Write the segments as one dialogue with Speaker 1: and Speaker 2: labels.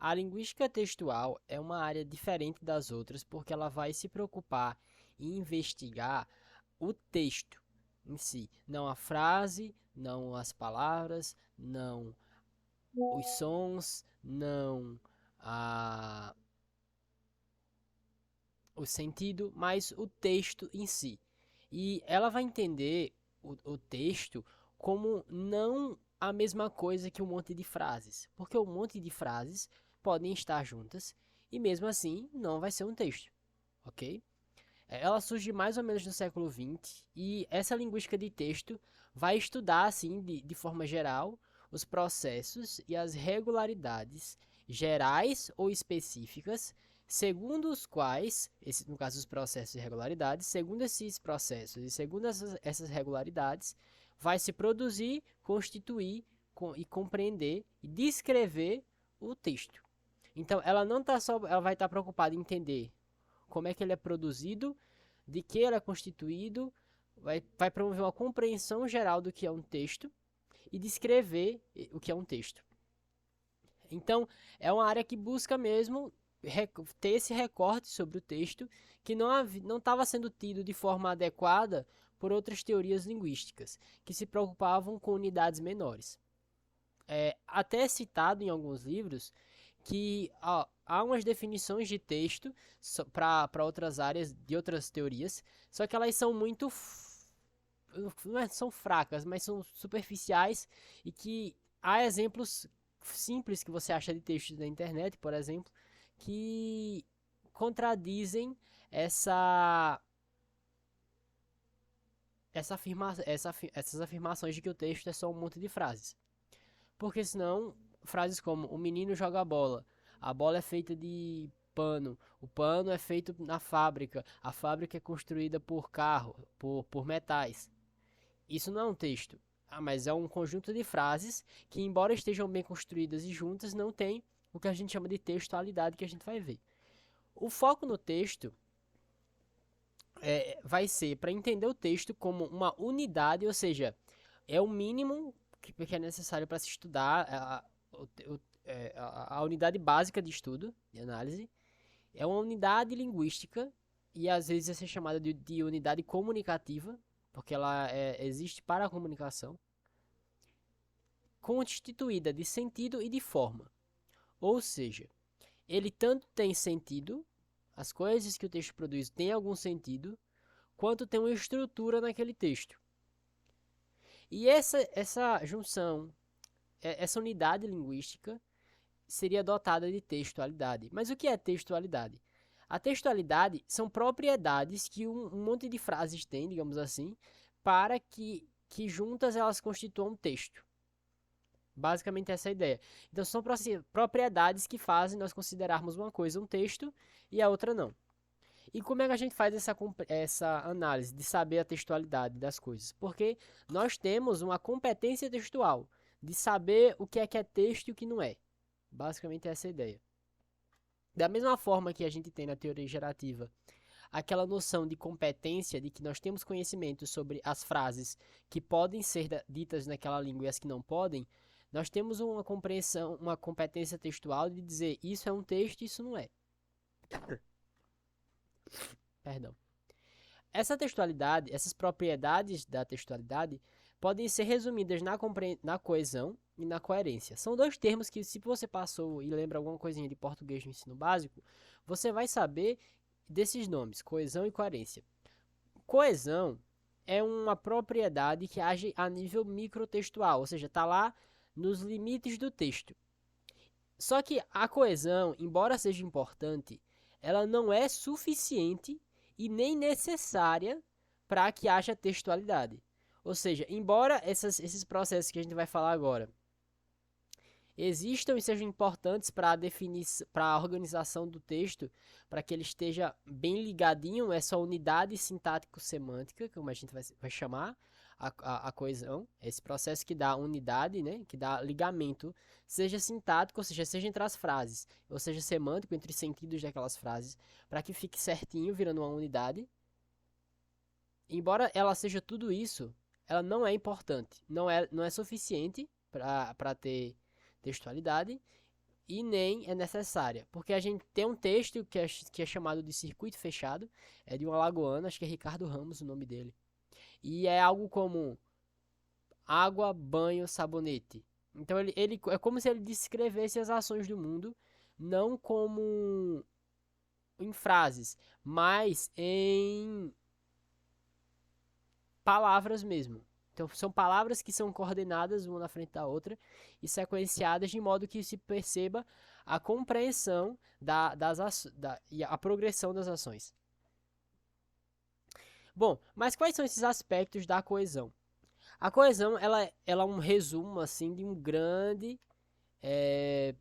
Speaker 1: A linguística textual é uma área diferente das outras porque ela vai se preocupar em investigar o texto em si, não a frase, não as palavras, não os sons, não a, o sentido, mas o texto em si. E ela vai entender o texto como não a mesma coisa que um monte de frases, porque um monte de frases podem estar juntas e mesmo assim não vai ser um texto, ok? Ela surge mais ou menos no século XX e essa linguística de texto vai estudar, assim, de forma geral, os processos e as regularidades gerais ou específicas, segundo os quais, no caso os processos e regularidades, segundo esses processos e segundo essas regularidades, vai se produzir, constituir e compreender e descrever o texto. Então, ela não tá só, ela vai estar preocupada em entender como é que ele é produzido, de que ele é constituído, vai promover uma compreensão geral do que é um texto e descrever o que é um texto. Então, é uma área que busca mesmo ter esse recorte sobre o texto que não estava sendo tido de forma adequada por outras teorias linguísticas, que se preocupavam com unidades menores. Até citado em alguns livros que há umas definições de texto para outras áreas de outras teorias, só que elas são muito não são fracas, mas são superficiais e que há exemplos simples que você acha de textos na internet, por exemplo, que contradizem essa essas afirmações de que o texto é só um monte de frases. Porque senão, frases como o menino joga a bola é feita de pano, o pano é feito na fábrica, a fábrica é construída por carro, por metais. Isso não é um texto, mas é um conjunto de frases que, embora estejam bem construídas e juntas, não tem o que a gente chama de textualidade que a gente vai ver. O foco no texto vai ser para entender o texto como uma unidade, ou seja, é o mínimo que é necessário para se estudar a unidade básica de estudo, de análise. É uma unidade linguística e às vezes é ser chamada de unidade comunicativa, porque ela existe para a comunicação, constituída de sentido e de forma. Ou seja, ele tanto tem sentido, as coisas que o texto produz têm algum sentido, quanto tem uma estrutura naquele texto. E essa junção, essa unidade linguística, seria dotada de textualidade. Mas o que é textualidade? A textualidade são propriedades que um monte de frases tem, digamos assim, para que juntas elas constituam um texto. Basicamente essa é a ideia. Então são propriedades que fazem nós considerarmos uma coisa um texto e a outra não. E como é que a gente faz essa análise de saber a textualidade das coisas? Porque nós temos uma competência textual de saber o que é texto e o que não é. Basicamente essa é a ideia. Da mesma forma que a gente tem na teoria gerativa aquela noção de competência, de que nós temos conhecimento sobre as frases que podem ser ditas naquela língua e as que não podem, nós temos uma compreensão, uma competência textual de dizer isso é um texto e isso não é. Perdão. Essa textualidade, essas propriedades da textualidade podem ser resumidas na coesão e na coerência. São dois termos que, se você passou e lembra alguma coisinha de português no ensino básico, você vai saber desses nomes, coesão e coerência. Coesão é uma propriedade que age a nível microtextual, ou seja, está lá nos limites do texto. Só que a coesão, embora seja importante, ela não é suficiente e nem necessária para que haja textualidade. Ou seja, embora esses processos que a gente vai falar agora existam e sejam importantes para a organização do texto, para que ele esteja bem ligadinho essa unidade sintático-semântica, como a gente vai chamar, a coesão, esse processo que dá unidade, né, que dá ligamento, seja sintático, ou seja entre as frases, ou seja semântico, entre os sentidos daquelas frases, para que fique certinho, virando uma unidade. Embora ela seja tudo isso, ela não é importante, não é suficiente para ter textualidade e nem é necessária, porque a gente tem um texto que é chamado de circuito fechado, é de um alagoano, acho que é Ricardo Ramos o nome dele, e é algo como água, banho, sabonete. Então ele é como se ele descrevesse as ações do mundo, não como em frases, mas em palavras mesmo. Então são palavras que são coordenadas uma na frente da outra e sequenciadas de modo que se perceba a compreensão e a progressão das ações. Bom, mas quais são esses aspectos da coesão? A coesão ela é um resumo assim é,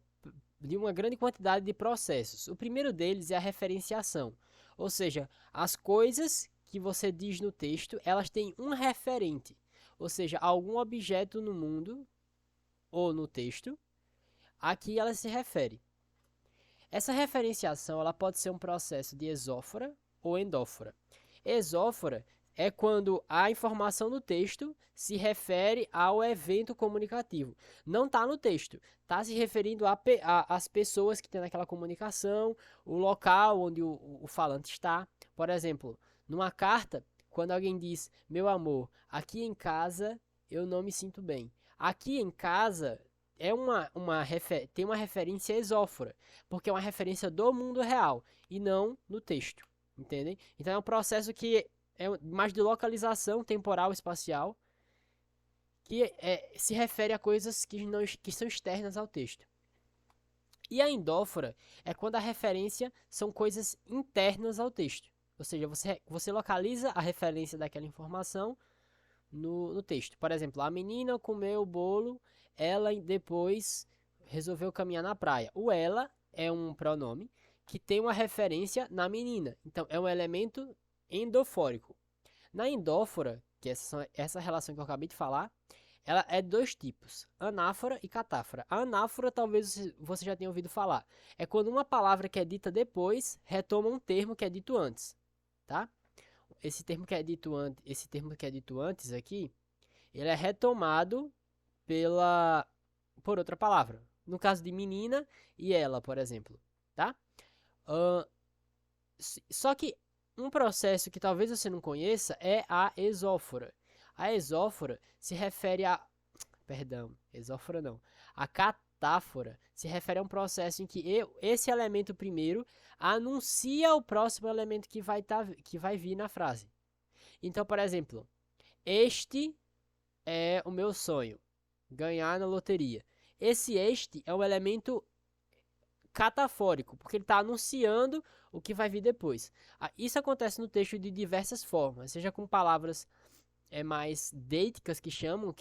Speaker 1: de uma grande quantidade de processos. O primeiro deles é a referenciação, ou seja, as coisas que você diz no texto, elas têm um referente, ou seja, algum objeto no mundo ou no texto a que ela se refere. Essa referenciação ela pode ser um processo de exófora ou endófora. Exófora é quando a informação do texto se refere ao evento comunicativo. Não está no texto, está se referindo às pessoas que estão naquela comunicação, o local onde o falante está. Por exemplo, numa carta, quando alguém diz, meu amor, aqui em casa eu não me sinto bem. Aqui em casa tem uma referência exófora, porque é uma referência do mundo real e não no texto, entendem? Então é um processo que é mais de localização temporal espacial, que se refere a coisas que são externas ao texto. E a endófora é quando a referência são coisas internas ao texto, ou seja, você localiza a referência daquela informação no texto. Por exemplo, a menina comeu o bolo, ela depois resolveu caminhar na praia. O ela é um pronome que tem uma referência na menina. Então, é um elemento endofórico. Na endófora, que é essa relação que eu acabei de falar, ela é de dois tipos, anáfora e catáfora. A anáfora talvez você já tenha ouvido falar. É quando uma palavra que é dita depois retoma um termo que é dito antes, tá? Esse termo que é dito antes aqui, ele é retomado por outra palavra. No caso de menina e ela, por exemplo, tá? Uh, Só que um processo que talvez você não conheça é a exófora. A exófora se refere a... Perdão, exófora não. A catáfora se refere a um processo em que esse elemento primeiro anuncia o próximo elemento que vai vir na frase. Então, por exemplo, este é o meu sonho, ganhar na loteria. Este é um elemento catafórico, porque ele está anunciando o que vai vir depois. Isso acontece no texto de diversas formas, seja com palavras mais deíticas que chamam,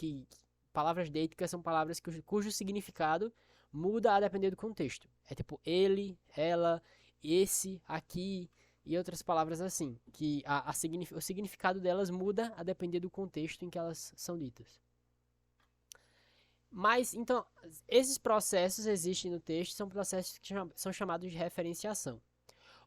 Speaker 1: palavras deíticas são palavras cujo significado muda a depender do contexto. É tipo ele, ela, esse, aqui e outras palavras assim, que o significado delas muda a depender do contexto em que elas são ditas. Mas, então, esses processos existem no texto, são processos que são chamados de referenciação.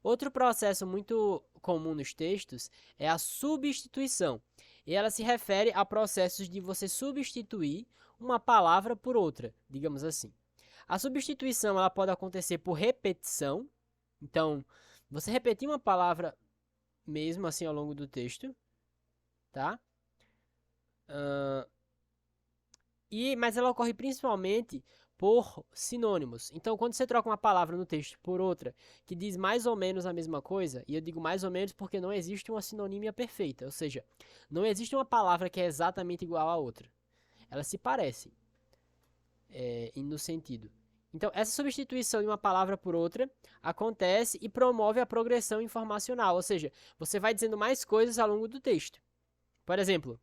Speaker 1: Outro processo muito comum nos textos é a substituição. E ela se refere a processos de você substituir uma palavra por outra, digamos assim. A substituição ela pode acontecer por repetição. Então, você repetir uma palavra mesmo assim ao longo do texto, tá? Mas ela ocorre principalmente por sinônimos. Então, quando você troca uma palavra no texto por outra que diz mais ou menos a mesma coisa, e eu digo mais ou menos porque não existe uma sinonímia perfeita, ou seja, não existe uma palavra que é exatamente igual à outra. Elas se parecem no sentido. Então, essa substituição de uma palavra por outra acontece e promove a progressão informacional, ou seja, você vai dizendo mais coisas ao longo do texto. Por exemplo,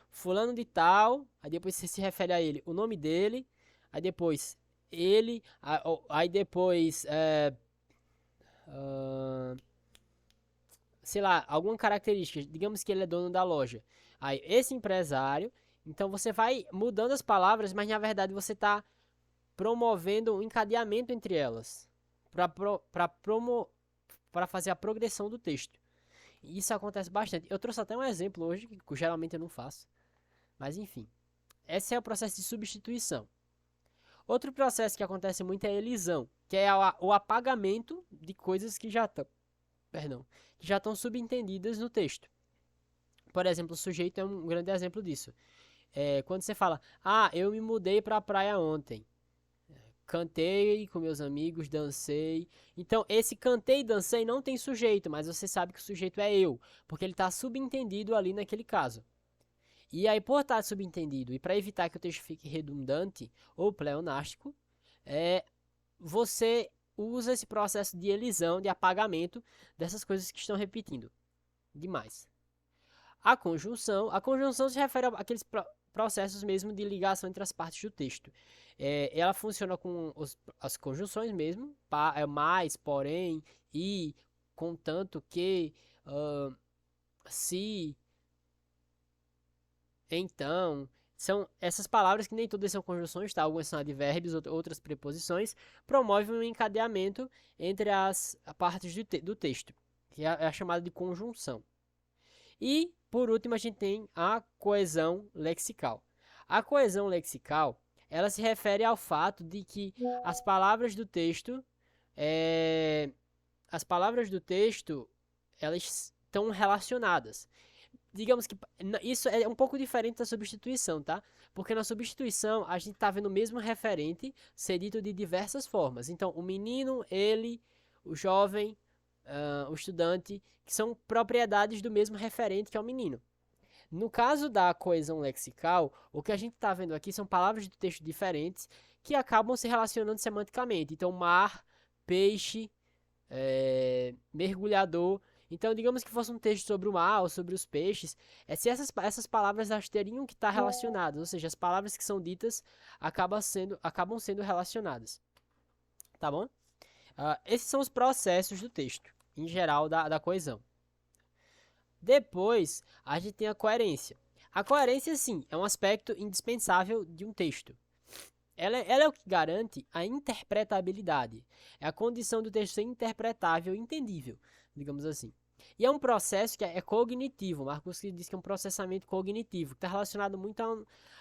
Speaker 1: fulano de tal, aí depois você se refere a ele, o nome dele, aí depois ele, aí depois, sei lá, alguma característica, digamos que ele é dono da loja. Aí esse empresário, então você vai mudando as palavras, mas na verdade você está promovendo um encadeamento entre elas, para fazer a progressão do texto. E isso acontece bastante. Eu trouxe até um exemplo hoje, que geralmente eu não faço. Mas enfim, esse é o processo de substituição. Outro processo que acontece muito é a elisão, que é o apagamento de coisas que já estão, perdão, que já estão subentendidas no texto. Por exemplo, o sujeito é um grande exemplo disso. Quando você fala, eu me mudei para a praia ontem, cantei com meus amigos, dancei. Então, esse cantei e dancei não tem sujeito, mas você sabe que o sujeito é eu, porque ele está subentendido ali naquele caso. E aí, por estar subentendido, e para evitar que o texto fique redundante ou pleonástico, você usa esse processo de elisão, de apagamento dessas coisas que estão repetindo demais. A conjunção se refere àqueles processos mesmo de ligação entre as partes do texto. Ela funciona com as conjunções mesmo, mais, porém, e, contanto que, se, então. São essas palavras que nem todas são conjunções, tá? Algumas são advérbios, outras preposições, promovem um encadeamento entre as partes do texto, que é a chamada de conjunção. E, por último, a gente tem a coesão lexical. A coesão lexical, ela se refere ao fato de que as palavras do texto, as palavras do texto, elas estão relacionadas. Digamos que isso é um pouco diferente da substituição, tá? Porque na substituição a gente tá vendo o mesmo referente ser dito de diversas formas. Então, o menino, ele, o jovem, o estudante, que são propriedades do mesmo referente que é o menino. No caso da coesão lexical, o que a gente está vendo aqui são palavras de texto diferentes que acabam se relacionando semanticamente. Então, mar, peixe, mergulhador. Então, digamos que fosse um texto sobre o mar ou sobre os peixes, se essas palavras elas teriam que estar relacionadas, ou seja, as palavras que são ditas acabam sendo relacionadas. Tá bom? Esses são os processos do texto, em geral, da coesão. Depois, a gente tem a coerência. A coerência, sim, é um aspecto indispensável de um texto. Ela é o que garante a interpretabilidade. É a condição do texto ser interpretável e entendível, digamos assim. E é um processo que é cognitivo. Marcos diz que é um processamento cognitivo, que está relacionado muito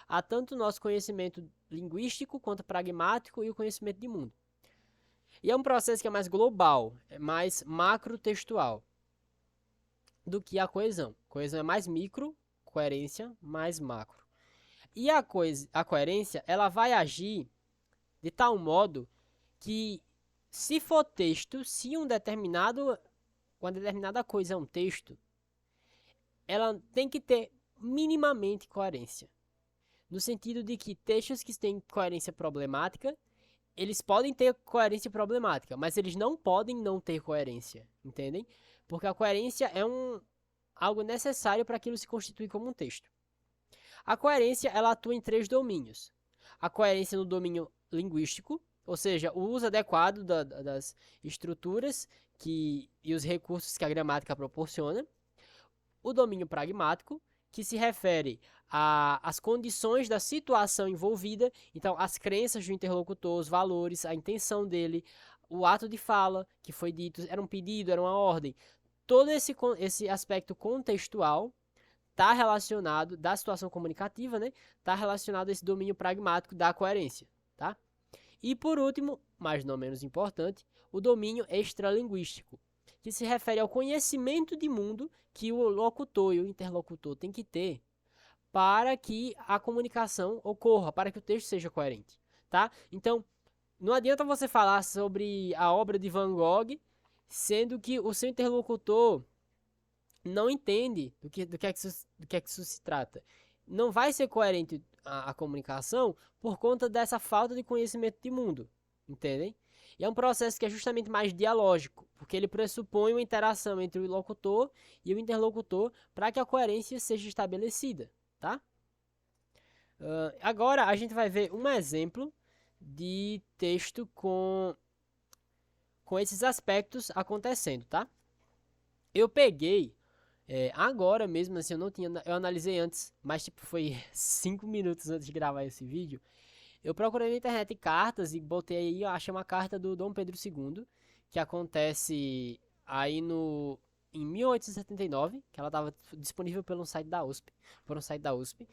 Speaker 1: a tanto o nosso conhecimento linguístico quanto pragmático e o conhecimento de mundo. E é um processo que é mais global, é mais macrotextual do que a coesão. Coesão é mais micro, coerência mais macro. E a coerência, ela vai agir de tal modo que, se for texto, se uma determinada coisa é um texto, ela tem que ter minimamente coerência. No sentido de que textos que têm coerência problemática, eles podem ter coerência problemática, mas eles não podem não ter coerência, entendem? Porque a coerência é algo necessário para aquilo se constituir como um texto. A coerência ela atua em 3 domínios. A coerência no domínio linguístico, ou seja, o uso adequado das estruturas e os recursos que a gramática proporciona. O domínio pragmático, que se refere às condições da situação envolvida, então as crenças do interlocutor, os valores, a intenção dele, o ato de fala que foi dito, era um pedido, era uma ordem. Todo esse aspecto contextual está relacionado, da situação comunicativa, né? Está relacionado a esse domínio pragmático da coerência, tá? E por último, mas não menos importante, o domínio extralinguístico, que se refere ao conhecimento de mundo que o locutor e o interlocutor têm que ter para que a comunicação ocorra, para que o texto seja coerente, tá? Então, não adianta você falar sobre a obra de Van Gogh, sendo que o seu interlocutor não entende do que é que isso se trata. Não vai ser coerente a comunicação por conta dessa falta de conhecimento de mundo, entendem? E é um processo que é justamente mais dialógico, porque ele pressupõe uma interação entre o locutor e o interlocutor para que a coerência seja estabelecida, tá? Agora a gente vai ver um exemplo de texto com esses aspectos acontecendo, tá? Eu peguei agora mesmo, assim, eu analisei antes, mas tipo foi 5 minutos antes de gravar esse vídeo. Eu procurei na internet cartas e botei aí, eu achei uma carta do Dom Pedro II, que acontece aí em 1879, que ela estava disponível pelo site da USP, por um site da USP.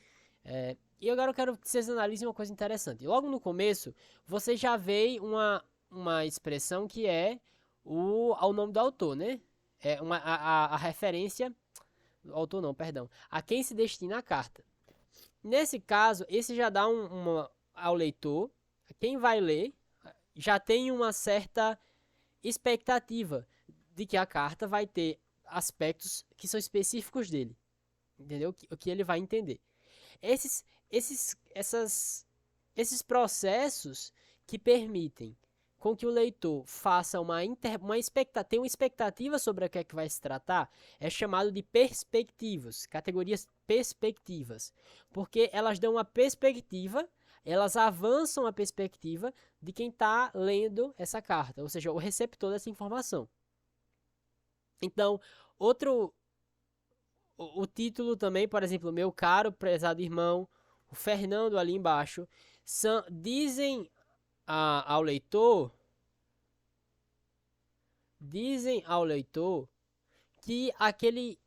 Speaker 1: E agora eu quero que vocês analisem uma coisa interessante. Logo no começo, você já vê uma expressão que é ao nome do autor, né? É a referência. Autor não, perdão. A quem se destina a carta. Nesse caso, esse já dá ao leitor, quem vai ler, já tem uma certa expectativa de que a carta vai ter aspectos que são específicos dele. Entendeu? O que ele vai entender. Esses, esses processos que permitem com que o leitor faça tenha uma expectativa sobre o que é que vai se tratar, é chamado de perspectivas, categorias perspectivas, porque elas dão uma perspectiva, elas avançam a perspectiva de quem está lendo essa carta, ou seja, o receptor dessa informação. Então, o título também, por exemplo, meu caro prezado irmão, o Fernando ali embaixo, dizem ao leitor, que aquele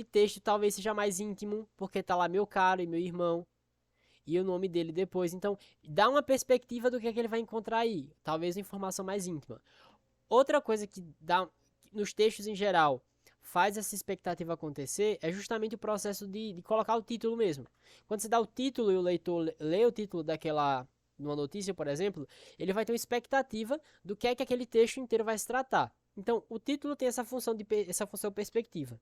Speaker 1: texto talvez seja mais íntimo, porque tá lá meu caro e meu irmão, e o nome dele depois. Então, dá uma perspectiva do que é que ele vai encontrar aí, talvez uma informação mais íntima. Outra coisa que dá nos textos em geral faz essa expectativa acontecer é justamente o processo de colocar o título mesmo. Quando você dá o título e o leitor lê o título numa notícia, por exemplo, ele vai ter uma expectativa do que é que aquele texto inteiro vai se tratar. Então, o título tem essa função perspectiva.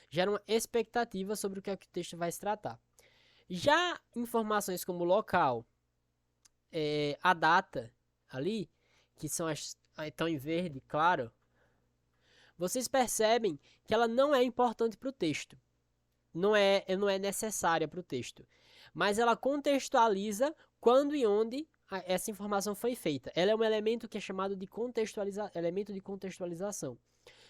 Speaker 1: Gera uma expectativa sobre o que é que o texto vai se tratar. Já informações como local, a data ali, que são as estão em verde, claro, vocês percebem que ela não é importante para o texto. Não é necessária para o texto. Mas ela contextualiza quando e onde essa informação foi feita. Ela é um elemento que é chamado de elemento de contextualização.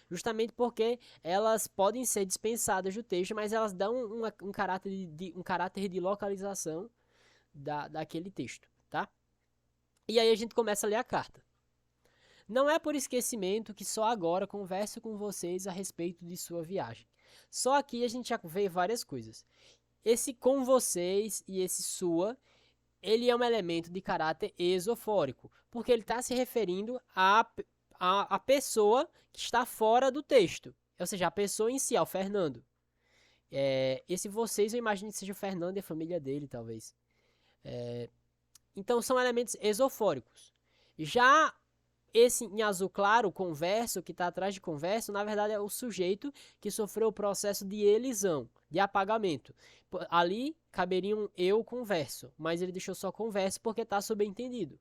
Speaker 1: Justamente porque elas podem ser dispensadas do texto, mas elas dão um caráter de localização daquele texto, tá? E aí a gente começa a ler a carta. Não é por esquecimento que só agora converso com vocês a respeito de sua viagem. Só aqui a gente já vê várias coisas. Esse com vocês e esse sua, ele é um elemento de caráter esofórico, porque ele está se referindo à pessoa que está fora do texto, ou seja, a pessoa em si, ao Fernando. Esse vocês, eu imagino que seja o Fernando e a família dele, talvez. Então são elementos esofóricos. Já esse em azul claro, o converso, que está atrás de converso, na verdade é o sujeito que sofreu o processo de elisão, de apagamento. Ali caberia um eu converso, mas ele deixou só converso porque está subentendido,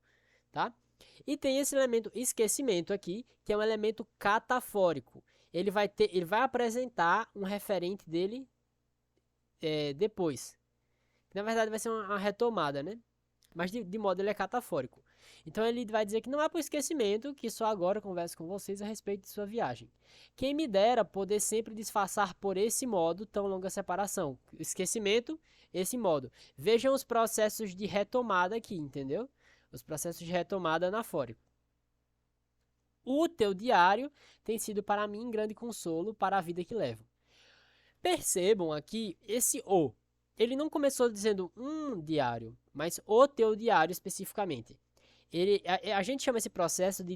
Speaker 1: tá? E tem esse elemento esquecimento aqui, que é um elemento catafórico. Ele vai apresentar um referente dele depois. Na verdade vai ser uma retomada, né? Mas de modo ele é catafórico. Então ele vai dizer que não é por esquecimento que só agora converso com vocês a respeito de sua viagem. Quem me dera poder sempre disfarçar por esse modo tão longa separação. Esquecimento, esse modo. Vejam os processos de retomada aqui, entendeu? Os processos de retomada anafórico. O teu diário tem sido para mim grande consolo para a vida que levo. Percebam aqui esse o. Ele não começou dizendo um diário, mas o teu diário especificamente. A gente chama esse processo de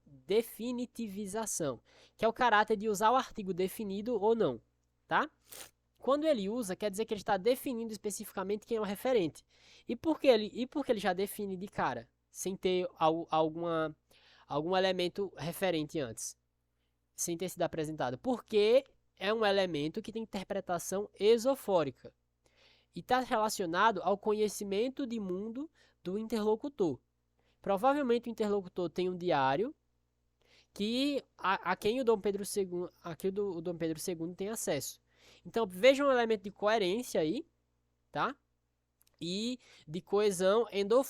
Speaker 1: definitivização, que é o caráter de usar o artigo definido ou não, tá? Quando ele usa, quer dizer que ele está definindo especificamente quem é o referente. E por que ele já define de cara, sem ter algum elemento referente antes, sem ter sido apresentado? Porque é um elemento que tem interpretação esofórica e está relacionado ao conhecimento de mundo do interlocutor. Provavelmente o interlocutor tem um diário que a quem o Dom Pedro II, o Dom Pedro II tem acesso. Então vejam um elemento de coerência aí, tá? E de coesão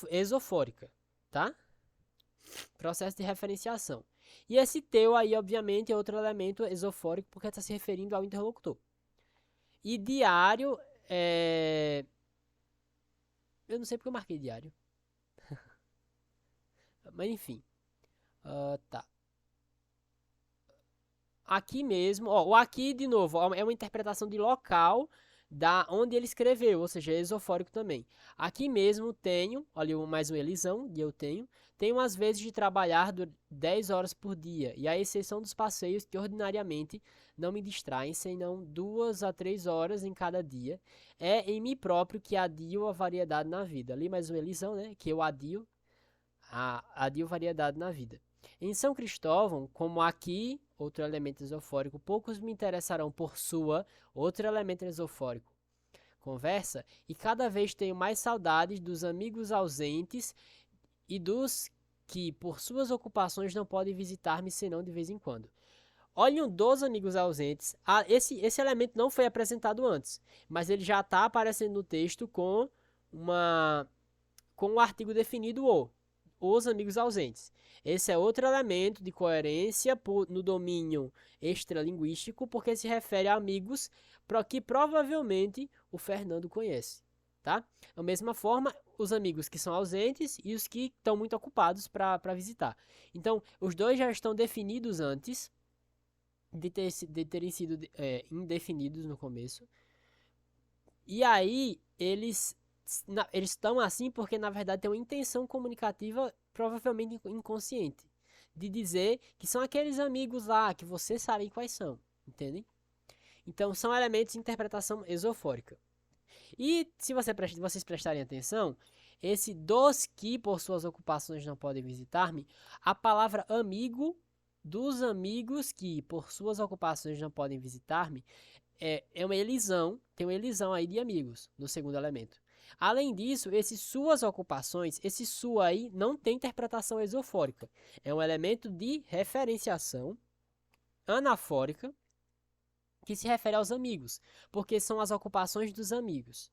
Speaker 1: esofórica, tá? Processo de referenciação. E esse teu aí, obviamente, é outro elemento esofórico porque está se referindo ao interlocutor. E diário eu não sei porque eu marquei diário. Mas enfim. Tá. aqui mesmo, ó, o aqui de novo ó, é uma interpretação de local da onde ele escreveu, ou seja, é esofórico também. Aqui mesmo tenho, olha mais uma elisão de eu tenho as vezes de trabalhar 10 horas por dia, e a exceção dos passeios que ordinariamente não me distraem, senão 2 a 3 horas em cada dia, é em mim próprio que adio a variedade na vida. Ali mais uma elisão, né, que eu adio variedade na vida. Em São Cristóvão, como aqui, outro elemento esofórico, poucos me interessarão por sua, outro elemento esofórico, conversa, e cada vez tenho mais saudades dos amigos ausentes e dos que, por suas ocupações, não podem visitar-me senão de vez em quando. Olhem dos amigos ausentes. Esse elemento não foi apresentado antes, mas ele já está aparecendo no texto com o artigo definido os amigos ausentes. Esse é outro elemento de coerência no domínio extralinguístico, porque se refere a amigos que provavelmente o Fernando conhece. Tá? Da mesma forma, os amigos que são ausentes e os que estão muito ocupados para visitar. Então, os dois já estão definidos antes de terem sido indefinidos no começo. E aí, eles estão assim porque, na verdade, tem uma intenção comunicativa provavelmente inconsciente de dizer que são aqueles amigos lá que vocês sabem quais são, entendem? Então, são elementos de interpretação esofórica. E se vocês prestarem atenção, esse dos que por suas ocupações não podem visitar-me, a palavra amigo dos amigos que por suas ocupações não podem visitar-me é uma elisão, tem uma elisão aí de amigos no segundo elemento. Além disso, esses suas ocupações, esse sua aí não tem interpretação esofórica. É um elemento de referenciação anafórica que se refere aos amigos, porque são as ocupações dos amigos.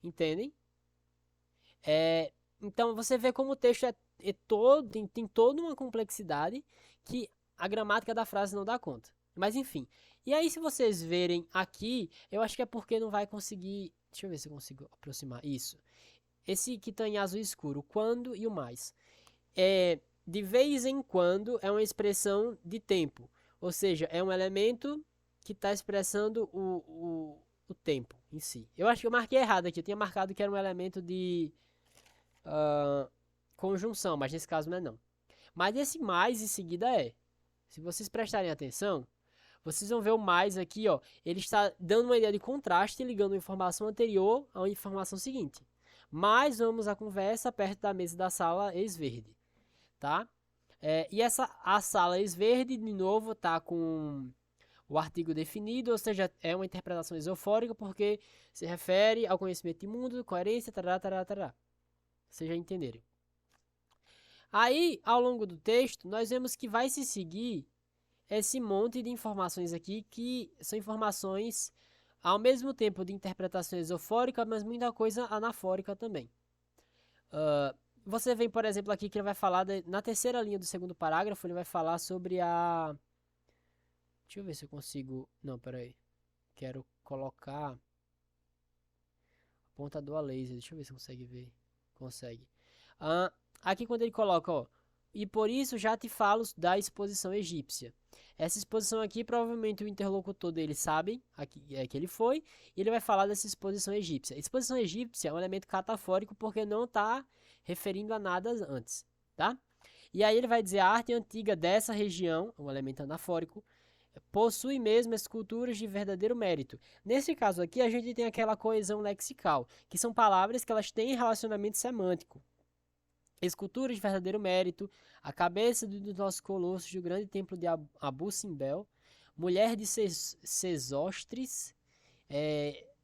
Speaker 1: Entendem? Então você vê como o texto tem toda uma complexidade que a gramática da frase não dá conta. Mas enfim. E aí, se vocês verem aqui, eu acho que é porque não vai conseguir. Deixa eu ver se eu consigo aproximar. Isso. Esse que está em azul escuro, quando e o mais. De vez em quando é uma expressão de tempo. Ou seja, é um elemento que está expressando o tempo em si. Eu acho que eu marquei errado aqui. Eu tinha marcado que era um elemento de conjunção, mas nesse caso não é não. Mas esse mais em seguida é. Se vocês prestarem atenção, vocês vão ver o mais aqui, ó. Ele está dando uma ideia de contraste, ligando a informação anterior à informação seguinte. Mas vamos à conversa perto da mesa da sala ex-verde, tá? E a sala ex-verde, de novo, tá com o artigo definido, ou seja, é uma interpretação esofórica porque se refere ao conhecimento de mundo, coerência, tarará, tarará, tarará. Vocês já entenderem. Aí, ao longo do texto, nós vemos que vai se seguir esse monte de informações aqui, que são informações ao mesmo tempo de interpretação esofórica, mas muita coisa anafórica também. Você vê, por exemplo, aqui que ele vai falar, na terceira linha do segundo parágrafo, ele vai falar sobre a... Deixa eu ver se eu consigo... Não, peraí. Quero colocar apontador a laser. Deixa eu ver se consegue ver. Consegue. Aqui quando ele coloca, ó, e por isso já te falo da exposição egípcia. Essa exposição aqui, provavelmente o interlocutor dele sabe que ele foi, e ele vai falar dessa exposição egípcia. A exposição egípcia é um elemento catafórico porque não está referindo a nada antes, tá? E aí ele vai dizer a arte antiga dessa região, um elemento anafórico, possui mesmo esculturas de verdadeiro mérito. Nesse caso aqui, a gente tem aquela coesão lexical, que são palavras que elas têm relacionamento semântico. Escultura de verdadeiro mérito, a cabeça dos nossos colossos do grande templo de Abu Simbel, mulher de Sesostres,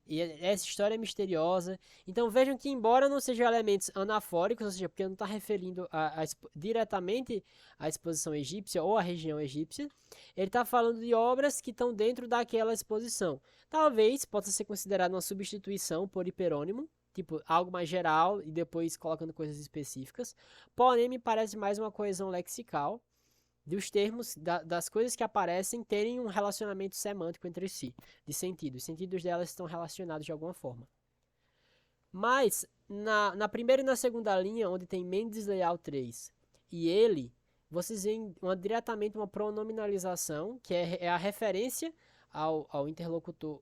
Speaker 1: e essa história é misteriosa. Então vejam que, embora não sejam elementos anafóricos, ou seja, porque não está referindo diretamente à exposição egípcia ou à região egípcia, ele está falando de obras que estão dentro daquela exposição. Talvez possa ser considerado uma substituição por hiperônimo, tipo algo mais geral e depois colocando coisas específicas. Porém, me parece mais uma coesão lexical dos termos, das coisas que aparecem terem um relacionamento semântico entre si, de sentido. Os sentidos delas estão relacionados de alguma forma. Mas, na primeira e na segunda linha, onde tem Mendes Leal 3 e ele, vocês veem diretamente uma pronominalização, que é a referência ao interlocutor,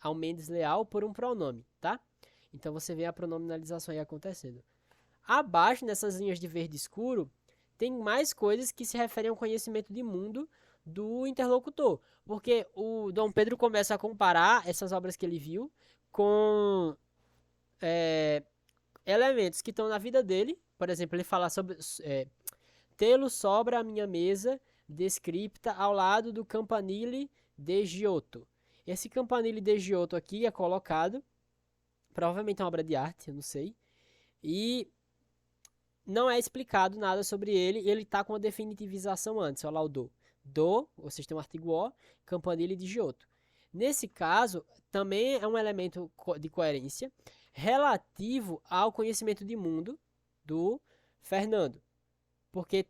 Speaker 1: ao Mendes Leal por um pronome, tá? Então você vê a pronominalização aí acontecendo. Abaixo, nessas linhas de verde escuro, tem mais coisas que se referem ao conhecimento de mundo do interlocutor. Porque o Dom Pedro começa a comparar essas obras que ele viu com elementos que estão na vida dele. Por exemplo, ele fala sobre tê-lo sobra a minha mesa, descripta ao lado do campanile de Giotto. Esse campanile de Giotto aqui é colocado, provavelmente é uma obra de arte, eu não sei, e não é explicado nada sobre ele, e ele está com a definitivização antes, olha lá o do. Do, vocês têm um artigo O, campanile de Giotto. Nesse caso, também é um elemento de coerência relativo ao conhecimento de mundo do Fernando. Porque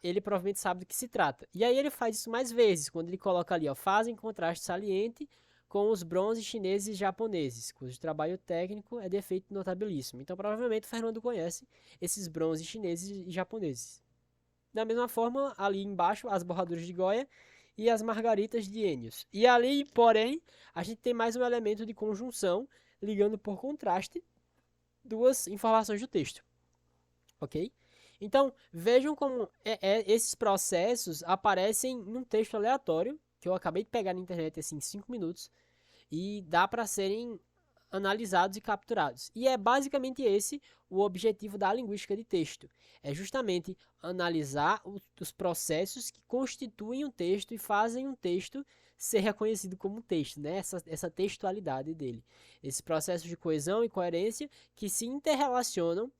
Speaker 1: ele provavelmente sabe do que se trata. E aí ele faz isso mais vezes, quando ele coloca ali, ó, fazem contraste saliente com os bronzes chineses e japoneses, cujo trabalho técnico é defeito notabilíssimo. Então, provavelmente, o Fernando conhece esses bronzes chineses e japoneses. Da mesma forma, ali embaixo, as borraduras de Goya e as margaritas de Ennius. E ali, porém, a gente tem mais um elemento de conjunção, ligando por contraste duas informações do texto. Ok? Então, vejam como esses processos aparecem num texto aleatório, que eu acabei de pegar na internet assim, em 5 minutos, e dá para serem analisados e capturados. E é basicamente esse o objetivo da linguística de texto. É justamente analisar os processos que constituem um texto e fazem um texto ser reconhecido como um texto, né? Essa textualidade dele. Esses processos de coesão e coerência que se interrelacionam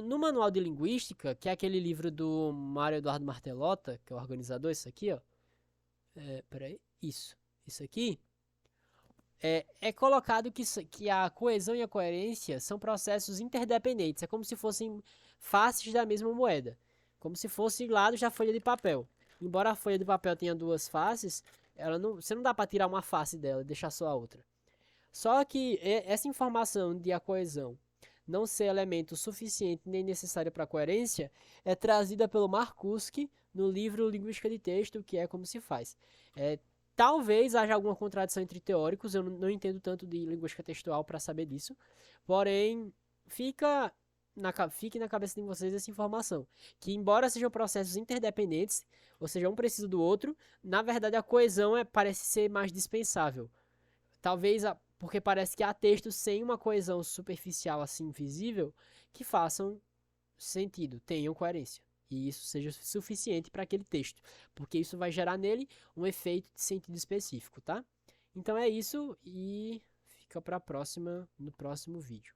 Speaker 1: no Manual de Linguística, que é aquele livro do Mário Eduardo Martelotto, que é o organizador, isso aqui, ó. Peraí, isso aqui. É colocado que a coesão e a coerência são processos interdependentes. É como se fossem faces da mesma moeda. Como se fossem lados da folha de papel. Embora a folha de papel tenha duas faces, você não dá para tirar uma face dela e deixar só a outra. Só que essa informação de a coesão não ser elemento suficiente nem necessário para a coerência é trazida pelo Marcuski no livro Linguística de Texto, que é como se faz. Talvez haja alguma contradição entre teóricos, eu não entendo tanto de linguística textual para saber disso, porém fique na cabeça de vocês essa informação, que embora sejam processos interdependentes, ou seja, um precisa do outro, na verdade a coesão parece ser mais dispensável. Talvez porque parece que há textos sem uma coesão superficial assim visível que façam sentido, tenham coerência. E isso seja suficiente para aquele texto, porque isso vai gerar nele um efeito de sentido específico, tá? Então é isso e fica para a próxima, no próximo vídeo.